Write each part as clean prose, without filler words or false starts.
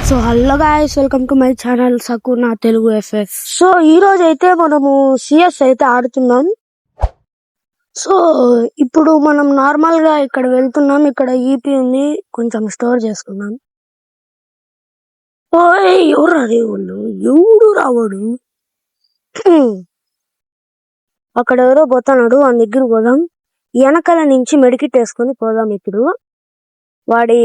So hello guys, welcome to my channel Sakuna Telugu FF. So ఈ రోజు అయితే మనము సిఎస్ అయితే ఆడుతున్నాం. సో ఇప్పుడు మనం నార్మల్ గా ఇక్కడ వెళ్తున్నాం. ఇక్కడ ఈపీ ఉంది, కొంచెం స్టోర్ చేసుకున్నాం. ఎవరు అదే వాళ్ళు, ఎవడు రావాడు? అక్కడ ఎవరో పోతున్నాడు, ఆ దగ్గర పోదాం. వెనకాల నుంచి మెడికిట్ వేసుకొని పోదాం. ఇప్పుడు వాడి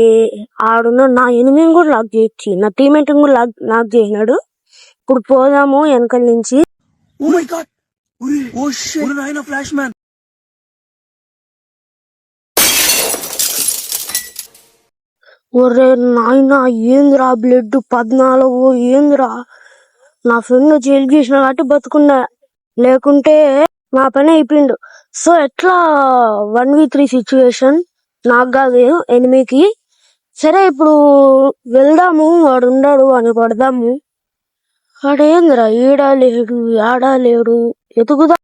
ఆడున్న నా ఎనిమిది కూడా లాక్ చేయొచ్చు, నా టీమేట్ కూడా లాక్ చేసినాడు. ఇప్పుడు పోదాము వెనకాల నుంచి. ఒరే నాయన, ఏంద్రా బ్లడ్ 14, ఏంద్రా? నా ఫ్రెండ్ జైలు చేసిన కాబట్టి బతుకున్నా, లేకుంటే నా పని అయిపోయిండు. సో ఎట్లా 1v3 సిచ్యువేషన్, నాకు కాదు ఎనిమికి. సరే ఇప్పుడు వెళ్దాము, వాడు ఉన్నాడు అని పడదాము. వాడేంద్రా ఈడా లేడు ఆడా లేడు, ఎతుకుదా.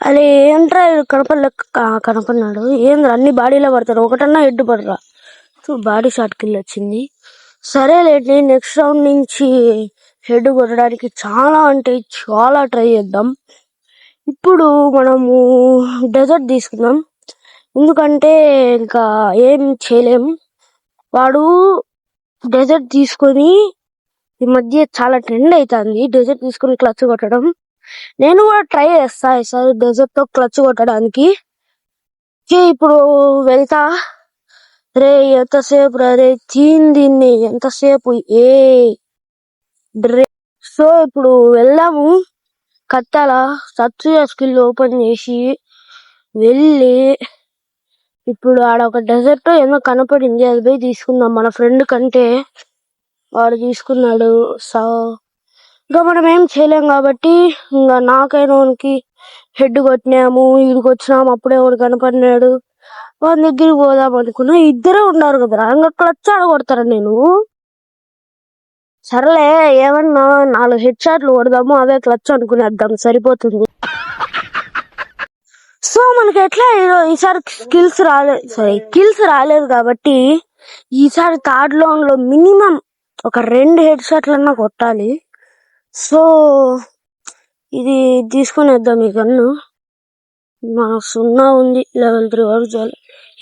అరే ఏంట్రా కనపడినాడు, ఏంద్రా అన్ని బాడీలో పడతారు, ఒకటన్నా హెడ్ పడరా. బాడీ షాట్ కిల్ వచ్చింది. సరేలేండి, నెక్స్ట్ రౌండ్ నుంచి హెడ్ కొట్టడానికి చాలా అంటే చాలా ట్రై చేద్దాం. ఇప్పుడు మనము డెజర్ట్ తీసుకుందాం, ఎందుకంటే ఇంకా ఏం చేయలేం. వాడు డెజర్ట్ తీసుకొని ఈ మధ్య చాలా ట్రెండ్ అవుతుంది, డెజర్ట్ తీసుకొని క్లచ్ కొట్టడం. నేను కూడా ట్రై చేస్తా ఈసారి డెజర్ట్ తో క్లచ్ కొట్టడానికి. ఇప్పుడు వెళ్తా. రే ఎంతసేపు రే దీన్ని ఎంతసేపు సో ఇప్పుడు వెళ్దాము. కట్టాల సత్య స్కిల్ ఓపెన్ చేసి వెళ్ళి, ఇప్పుడు ఆడ ఒక డెజర్ట్ ఏమో కనపడింది, అది పోయి తీసుకుందాం. మన ఫ్రెండ్ కంటే వాడు తీసుకున్నాడు. సో ఇంకా మనం ఏం చేయలేం కాబట్టి ఇంకా నాకైనా వానికి హెడ్ కొట్టినాము, ఈడికి వచ్చినాము. అప్పుడే వాడు కనపడినాడు, వాడి దగ్గరికి పోదాం అనుకున్నా. ఇద్దరే ఉన్నారు కదరా, ఇంకా క్లచ్ ఆడగొడతారా నేను. సర్లే, ఏమన్నా 4 హెడ్ షాట్లు కొడదాము, అవే క్లచ్ అనుకునేద్దాం, సరిపోతుంది. సో మనకి ఎట్లా ఈసారి కిల్స్ రాలేదు కాబట్టి ఈసారి థర్డ్ రౌండ్ లో మినిమం ఒక 2 హెడ్ షాట్లన్నా కొట్టాలి. సో ఇది తీసుకునేద్దాం. ఈ గన్ను మా 0 ఉంది, level 3 వరకు చాలు.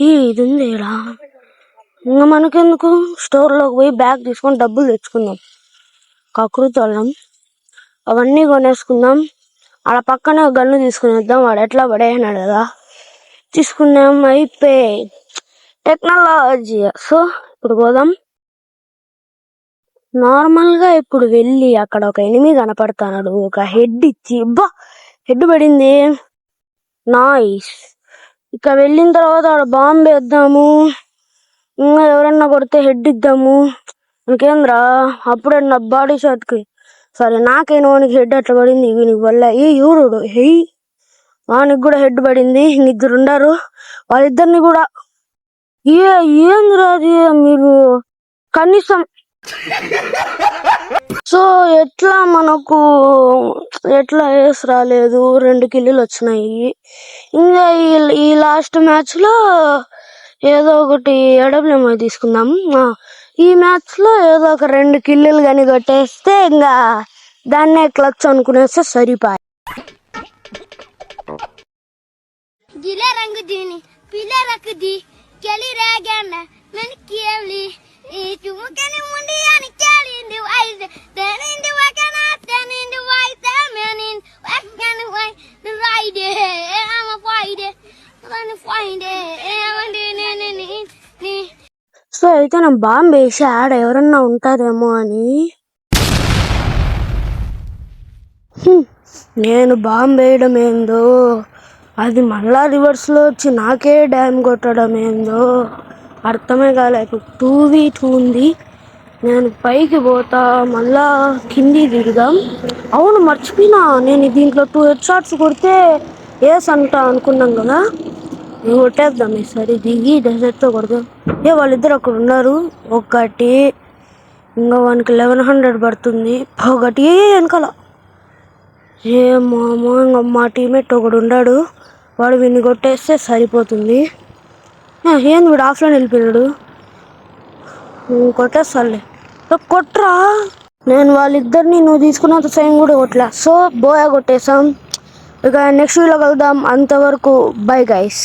ఇది ఉంది ఇలా. ఇంకా మనకెందుకు, స్టోర్ లోకి పోయి బ్యాగ్ తీసుకొని డబ్బులు తెచ్చుకుందాం. కకృతోళ్ళం అవన్నీ కొనేసుకుందాం. ఆడ పక్కనే గన్ను తీసుకునేద్దాం, వాడు ఎట్లా పడేసినాడు కదా, తీసుకున్నాం. అయిపోయి టెక్నాలజీ. సో ఇప్పుడు పోదాం. నార్మల్ గా ఇప్పుడు వెళ్ళి అక్కడ ఒక ఎనిమిది కనపడతాడు, ఒక హెడ్ ఇచ్చి హెడ్ పడింది. నైస్. ఇక వెళ్ళిన తర్వాత ఆడ బాంబు వేద్దాము, ఇంకా ఎవరన్నా కొడితే హెడ్ ఇద్దాము. ఇంకేంద్రా, అప్పుడే నా బాడీ షాట్ కి సరే నాకైనా వానికి హెడ్ అట్లా పడింది. వీనికి వల్ల ఎవడు వానికి కూడా హెడ్ పడింది. ఇద్దరు ఉండారు, వాళ్ళిద్దరిని కూడా ఏంద్రా అది మీరు కనీసం. సో ఎట్లా మనకు ఎట్లా వేసి రాలేదు, 2 కిల్లులు వచ్చినాయి. ఇంకా ఈ లాస్ట్ మ్యాచ్ లో ఏదో ఒకటి ఎడబ్ల్యూఎంఐ తీసుకుందాం. ఈ మ్యాచ్ లో ఏదో ఒక 2 కిల్లులు కానీ కొట్టేస్తే ఇంకా దాన్నే క్లచ్ అనుకునేస్తే సరిపోయి. సో అయితే నా బాంబు వేసి ఆడ ఎవరన్నా ఉంటారేమో అని నేను బాంబు వేయడం ఏందో, అది మళ్ళా రివర్స్ లో వచ్చి నాకే డ్యామ్ కొట్టడం ఏందో అర్థమే కాలే. 2v2 ఉంది, నేను పైకి పోతా, మళ్ళా కింది దిగుదాం. అవును మర్చిపోయినా, నేను దీంట్లో 2 హెడ్ షాట్స్ కొడితే ఏస్ అంటా అనుకున్నాం కదా, కొట్టేద్దాం ఈసారి. దిగి డెజర్ట్ తో కొడదాం. వాళ్ళిద్దరు అక్కడ ఉన్నారు. ఒకటి ఇంకా వానికి 1100 పడుతుంది, ఒకటి వెనకాల. ఏమో ఇంకా మా టీమేట్ ఒకడు ఉన్నాడు, వాడు వీడిని కొట్టేస్తే సరిపోతుంది. ఏంది వీడు ఆఫ్లైన్ వెళ్ళిపోయాడు. కొట్టేస్తాలే, కొట్రా. నేను వాళ్ళిద్దరిని నువ్వు తీసుకున్నంత సైన్ కూడా కొట్టలే. సో బోయా కొట్టేసాం. ఇక నెక్స్ట్ వీడియో కలుద్దాం. అంతవరకు బై గైస్.